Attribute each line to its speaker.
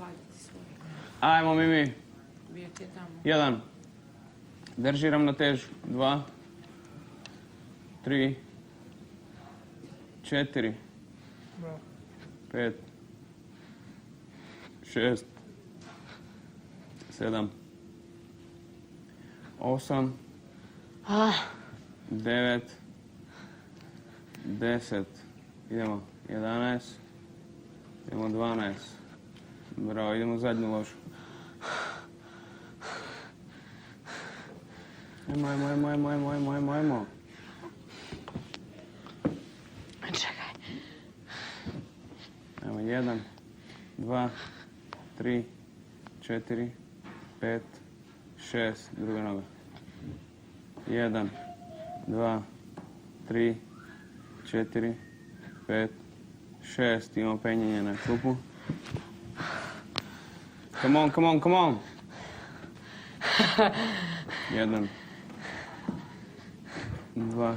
Speaker 1: raditi svoje.
Speaker 2: Ajmo, Mimi.
Speaker 1: Bio ti je tamo.
Speaker 2: 1. Drži ravnotežu. 2, 3, 4, 5, 6, 7, 8, 9, 10, idemo 11, idemo 12, bravo, idemo zadnju ložu. Ajmo.
Speaker 1: Čekaj.
Speaker 2: Evo, 1, 2, 3, 4, 5, 6, druga noga. 1, 2, 3, 4, 5, 6, imamo penjenje na klupu. Come on. 1, 2,